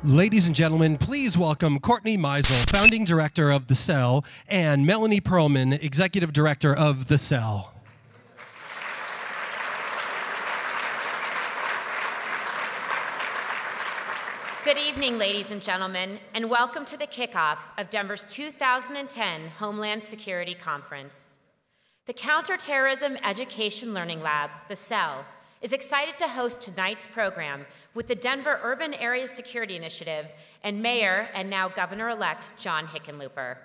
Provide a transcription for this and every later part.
Ladies and gentlemen, please welcome Courtney Meisel, Founding Director of The Cell, and Melanie Perlman, Executive Director of The Cell. Good evening, ladies and gentlemen, and welcome to the kickoff of Denver's 2010 Homeland Security Conference. The Counterterrorism Education Learning Lab, The Cell, is excited to host tonight's program with the Denver Urban Area Security Initiative and Mayor and now Governor-elect John Hickenlooper.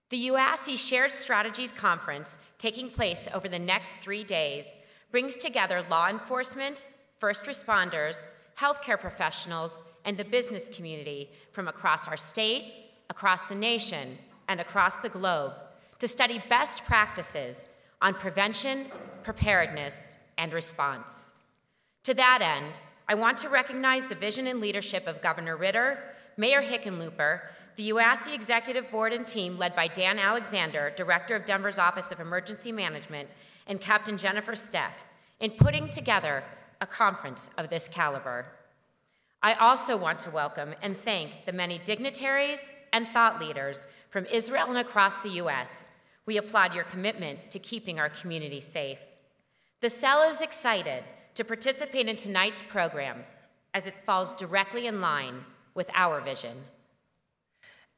The UASC Shared Strategies Conference, taking place over the next 3 days, brings together law enforcement, first responders, healthcare professionals, and the business community from across our state, across the nation, and across the globe to study best practices on prevention, preparedness, and response. To that end, I want to recognize the vision and leadership of Governor Ritter, Mayor Hickenlooper, the UASC Executive Board and team led by Dan Alexander, Director of Denver's Office of Emergency Management, and Captain Jennifer Steck, in putting together a conference of this caliber. I also want to welcome and thank the many dignitaries and thought leaders from Israel and across the U.S. We applaud your commitment to keeping our community safe. The Cell is excited to participate in tonight's program as it falls directly in line with our vision.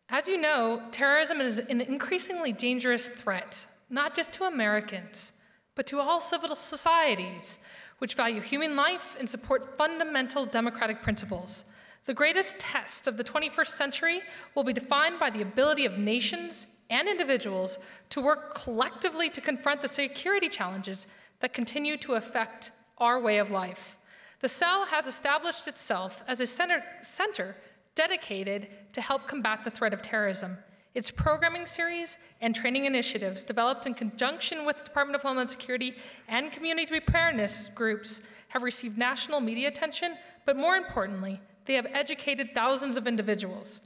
As you know, terrorism is an increasingly dangerous threat, not just to Americans, but to all civil societies, which value human life and support fundamental democratic principles. The greatest test of the 21st century will be defined by the ability of nations and individuals to work collectively to confront the security challenges that continue to affect our way of life. The Cell has established itself as a center dedicated to help combat the threat of terrorism. Its programming series and training initiatives, developed in conjunction with the Department of Homeland Security and community preparedness groups, have received national media attention, but more importantly, they have educated thousands of individuals.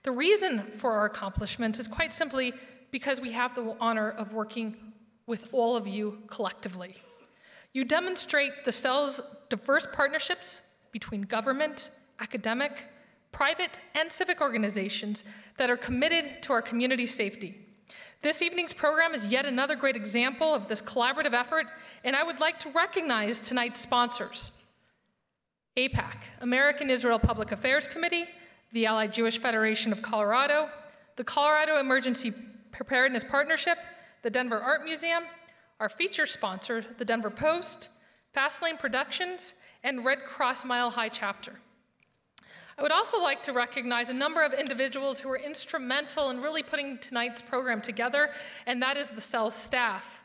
The reason for our accomplishments is quite simply because we have the honor of working with all of you collectively. You demonstrate the Cell's diverse partnerships between government, academic, private, and civic organizations that are committed to our community safety. This evening's program is yet another great example of this collaborative effort, and I would like to recognize tonight's sponsors: AIPAC, American Israel Public Affairs Committee, the Allied Jewish Federation of Colorado, the Colorado Emergency Preparedness Partnership, the Denver Art Museum, our feature sponsor, the Denver Post, Fastlane Productions, and Red Cross Mile High Chapter. I would also like to recognize a number of individuals who were instrumental in really putting tonight's program together, and that is the Cell staff.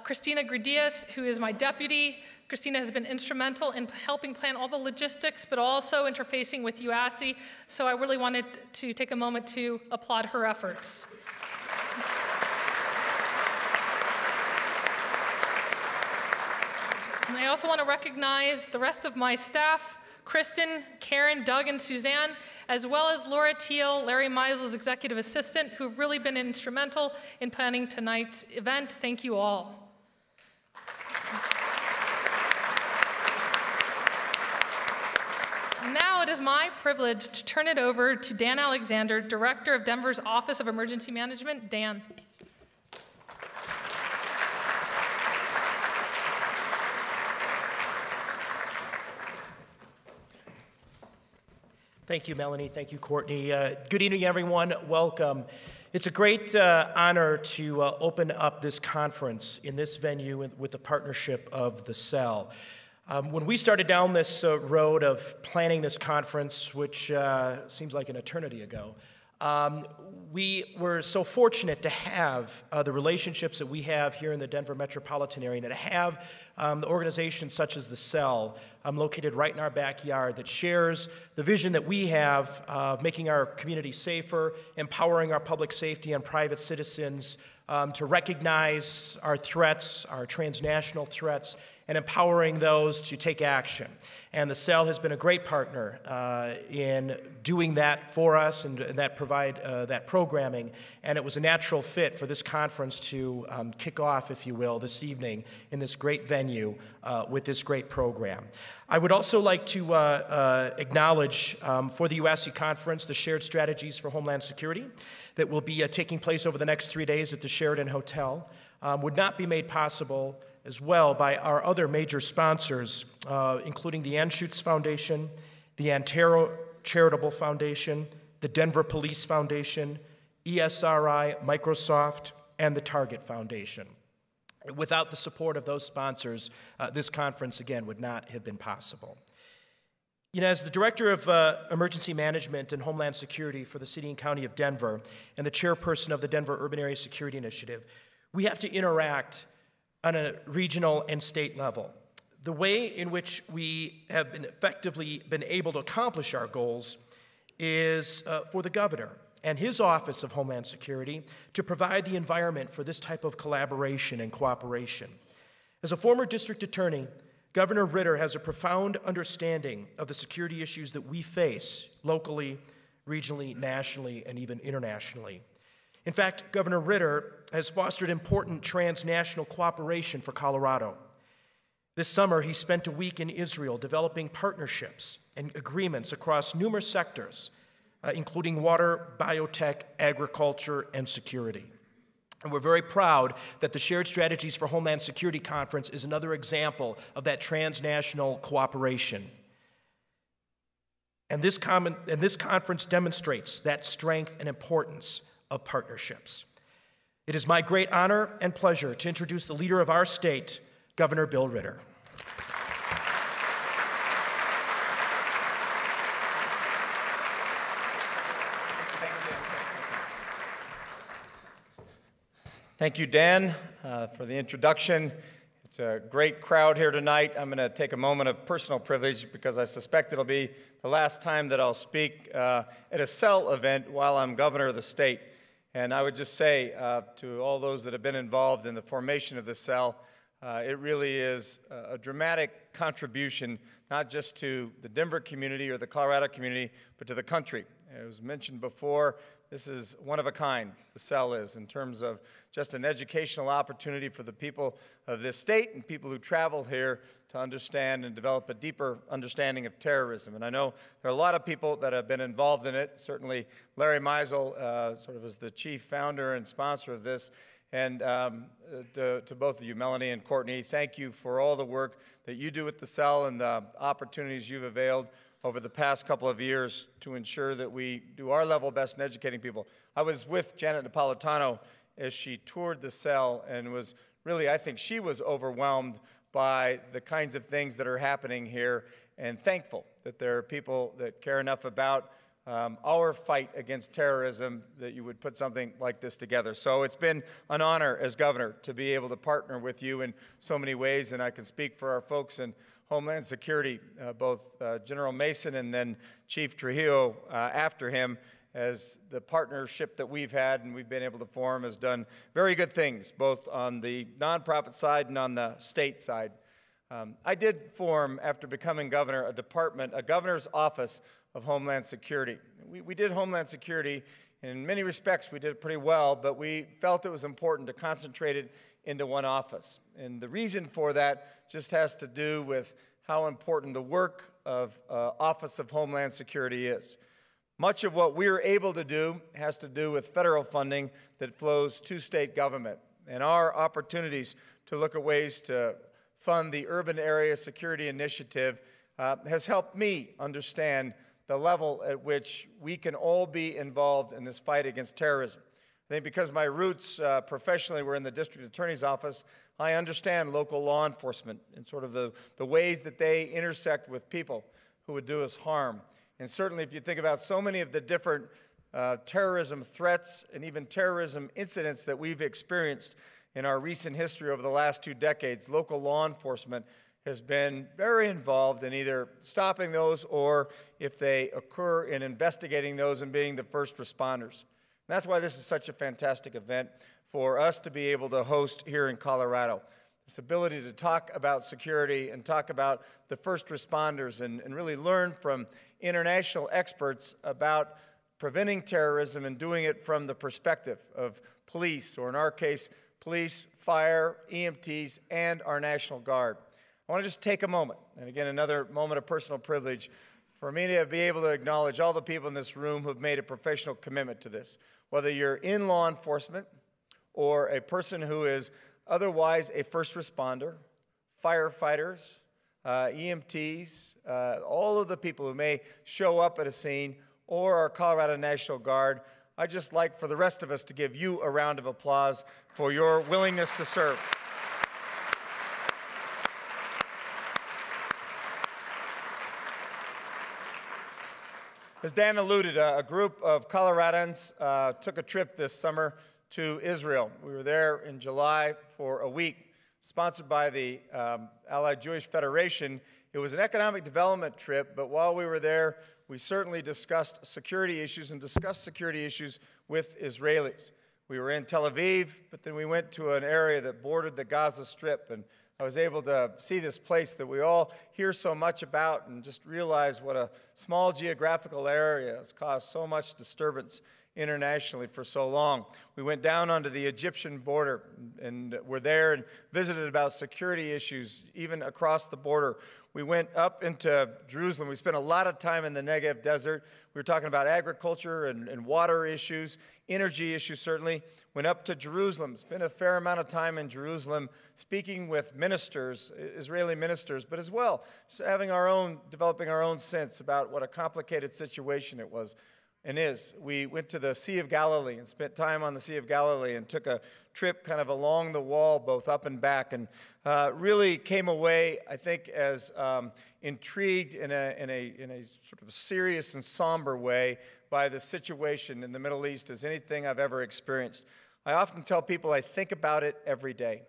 Christina Gradias, who is my deputy. Christina has been instrumental in helping plan all the logistics, but also interfacing with UASC, so I really wanted to take a moment to applaud her efforts. And I also want to recognize the rest of my staff: Kristen, Karen, Doug, and Suzanne, as well as Laura Teal, Larry Meisel's executive assistant, who've really been instrumental in planning tonight's event. Thank you all. Now it is my privilege to turn it over to Dan Alexander, Director of Denver's Office of Emergency Management. Dan. Thank you, Melanie. Thank you, Courtney. Good evening, everyone. Welcome. It's a great honor to open up this conference in this venue with the partnership of The Cell. When we started down this road of planning this conference, which seems like an eternity ago, we were so fortunate to have the relationships that we have here in the Denver metropolitan area, and to have the organizations such as The Cell located right in our backyard that shares the vision that we have of making our community safer, empowering our public safety and private citizens to recognize our threats, our transnational threats, and empowering those to take action. And the CEL has been a great partner in doing that for us and that provide that programming. And it was a natural fit for this conference to kick off, if you will, this evening in this great venue with this great program. I would also like to acknowledge for the UASC conference the Shared Strategies for Homeland Security that will be taking place over the next 3 days at the Sheraton Hotel. Would not be made possible as well by our other major sponsors, including the Anschutz Foundation, the Antero Charitable Foundation, the Denver Police Foundation, ESRI, Microsoft, and the Target Foundation. Without the support of those sponsors, this conference, again, would not have been possible. You know, as the Director of Emergency Management and Homeland Security for the City and County of Denver and the Chairperson of the Denver Urban Area Security Initiative, we have to interact on a regional and state level. The way in which we have effectively been able to accomplish our goals is for the governor and his Office of Homeland Security to provide the environment for this type of collaboration and cooperation. As a former district attorney, Governor Ritter has a profound understanding of the security issues that we face locally, regionally, nationally, and even internationally. In fact, Governor Ritter has fostered important transnational cooperation for Colorado. This summer, he spent a week in Israel developing partnerships and agreements across numerous sectors, including water, biotech, agriculture, and security. And we're very proud that the Shared Strategies for Homeland Security Conference is another example of that transnational cooperation. And this conference demonstrates that strength and importance of partnerships. It is my great honor and pleasure to introduce the leader of our state, Governor Bill Ritter. Thank you, Dan, for the introduction. It's a great crowd here tonight. I'm going to take a moment of personal privilege because I suspect it'll be the last time that I'll speak at a CEL event while I'm governor of the state. And I would just say to all those that have been involved in the formation of the CEL, it really is a dramatic contribution, not just to the Denver community or the Colorado community, but to the country. It was mentioned before, this is one of a kind, the CEL is, in terms of just an educational opportunity for the people of this state and people who travel here to understand and develop a deeper understanding of terrorism. And I know there are a lot of people that have been involved in it. Certainly Larry Meisel sort of is the chief founder and sponsor of this. And to both of you, Melanie and Courtney, thank you for all the work that you do with the CEL and the opportunities you've availed over the past couple of years to ensure that we do our level best in educating people. I was with Janet Napolitano as she toured the CEL and was really, I think she was overwhelmed by the kinds of things that are happening here and thankful that there are people that care enough about our fight against terrorism that you would put something like this together. So it's been an honor as governor to be able to partner with you in so many ways, and I can speak for our folks in Homeland Security, both General Mason and then Chief Trujillo after him, as the partnership that we've had and we've been able to form has done very good things, both on the nonprofit side and on the state side. I did form, after becoming governor, a department, a governor's office of Homeland Security. We did Homeland Security. In many respects, we did it pretty well, but we felt it was important to concentrate it into one office. And the reason for that just has to do with how important the work of Office of Homeland Security is. Much of what we're able to do has to do with federal funding that flows to state government. And our opportunities to look at ways to fund the Urban Area Security Initiative has helped me understand the level at which we can all be involved in this fight against terrorism. I think because my roots professionally were in the district attorney's office, I understand local law enforcement and sort of the ways that they intersect with people who would do us harm. And certainly if you think about so many of the different terrorism threats and even terrorism incidents that we've experienced in our recent history over the last 2 decades, local law enforcement has been very involved in either stopping those or, if they occur, in investigating those and being the first responders. That's why this is such a fantastic event for us to be able to host here in Colorado. this ability to talk about security and talk about the first responders and really learn from international experts about preventing terrorism and doing it from the perspective of police, or in our case, police, fire, EMTs, and our National Guard. I want to just take a moment, and again, another moment of personal privilege, for me to be able to acknowledge all the people in this room who have made a professional commitment to this. Whether you're in law enforcement or a person who is otherwise a first responder, firefighters, EMTs, all of the people who may show up at a scene, or our Colorado National Guard, I'd just like for the rest of us to give you a round of applause for your willingness to serve. As Dan alluded, a group of Coloradans took a trip this summer to Israel. We were there in July for a week, sponsored by the Allied Jewish Federation. It was an economic development trip, but while we were there, we certainly discussed security issues and discussed security issues with Israelis. We were in Tel Aviv, but then we went to an area that bordered the Gaza Strip, and I was able to see this place that we all hear so much about and just realize what a small geographical area has caused so much disturbance internationally for so long. We went down onto the Egyptian border and were there and visited about security issues even across the border. We went up into Jerusalem. We spent a lot of time in the Negev desert. We were talking about agriculture and water issues, energy issues certainly. Went up to Jerusalem, spent a fair amount of time in Jerusalem speaking with ministers, Israeli ministers, but as well developing our own sense about what a complicated situation it was and is. We went to the Sea of Galilee and spent time on the Sea of Galilee and took a trip kind of along the wall, both up and back, and really came away, I think, as intrigued in a sort of serious and somber way by the situation in the Middle East as anything I've ever experienced. I often tell people I think about it every day,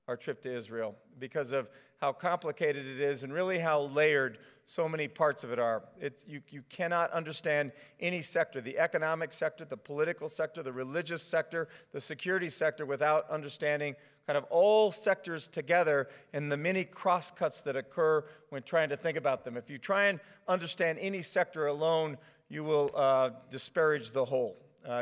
our trip to Israel, because of how complicated it is and really how layered so many parts of it are. You cannot understand any sector, the economic sector, the political sector, the religious sector, the security sector, without understanding kind of all sectors together and the many crosscuts that occur when trying to think about them. If you try and understand any sector alone, you will disparage the whole.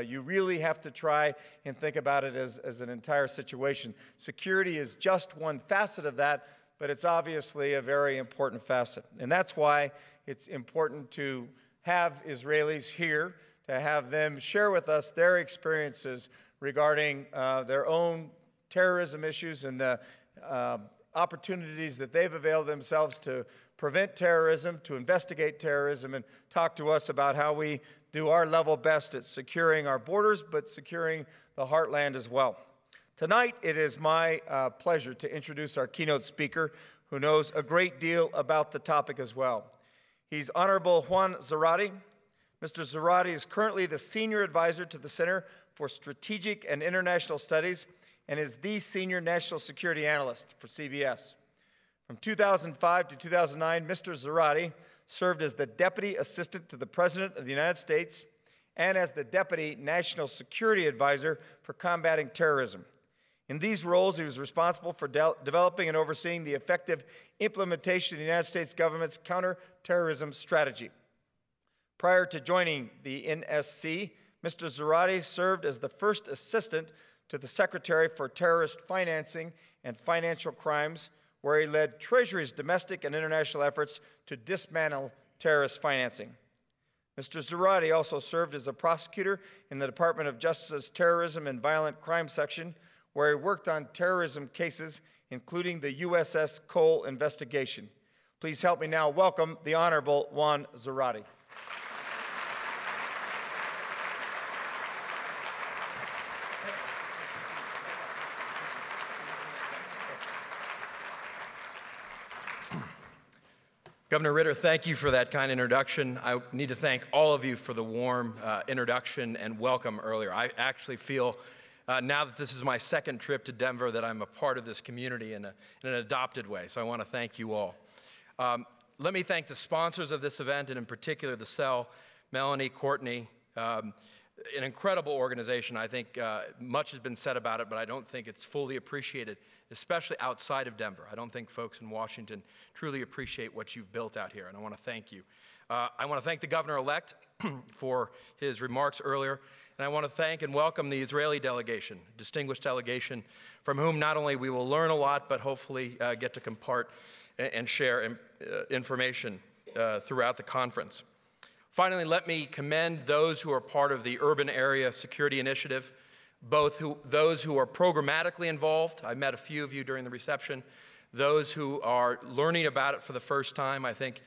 You really have to try and think about it as an entire situation. Security is just one facet of that, but it's obviously a very important facet. And that's why it's important to have Israelis here, to have them share with us their experiences regarding their own terrorism issues and the opportunities that they've availed themselves to prevent terrorism, to investigate terrorism, and talk to us about how we do our level best at securing our borders, but securing the heartland as well. Tonight, it is my pleasure to introduce our keynote speaker, who knows a great deal about the topic as well. He's Honorable Juan Zarate. Mr. Zarate is currently the Senior Advisor to the Center for Strategic and International Studies and is the Senior National Security Analyst for CBS. From 2005 to 2009, Mr. Zarate served as the Deputy Assistant to the President of the United States and as the Deputy National Security Advisor for Combating Terrorism. In these roles, he was responsible for developing and overseeing the effective implementation of the United States government's counterterrorism strategy. Prior to joining the NSC, Mr. Zarate served as the first assistant to the Secretary for Terrorist Financing and Financial Crimes, where he led Treasury's domestic and international efforts to dismantle terrorist financing. Mr. Zarate also served as a prosecutor in the Department of Justice's Terrorism and Violent Crime Section, where he worked on terrorism cases, including the USS Cole investigation. Please help me now welcome the Honorable Juan Zarate. Governor Ritter, thank you for that kind introduction. I need to thank all of you for the warm introduction and welcome earlier. I actually feel, now that this is my second trip to Denver, that I'm a part of this community in an adopted way, so I want to thank you all. Let me thank the sponsors of this event, and in particular the CEL, Melanie, Courtney, an incredible organization. I think much has been said about it, but I don't think it's fully appreciated, especially outside of Denver. I don't think folks in Washington truly appreciate what you've built out here, and I want to thank you. I want to thank the governor-elect for his remarks earlier, and I want to thank and welcome the Israeli delegation, distinguished delegation, from whom not only we will learn a lot, but hopefully get to impart and share information throughout the conference. Finally, let me commend those who are part of the Urban Area Security Initiative, both those who are programmatically involved. I met a few of you during the reception. Those who are learning about it for the first time. I think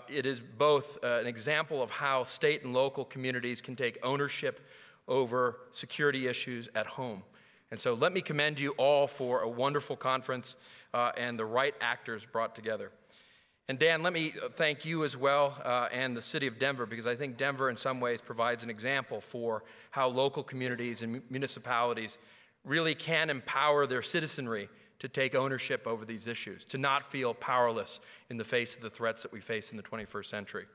it is both an example of how state and local communities can take ownership over security issues at home. And so let me commend you all for a wonderful conference and the right actors brought together. And Dan, let me thank you as well and the city of Denver, because I think Denver in some ways provides an example for how local communities and municipalities really can empower their citizenry to take ownership over these issues, to not feel powerless in the face of the threats that we face in the 21st century.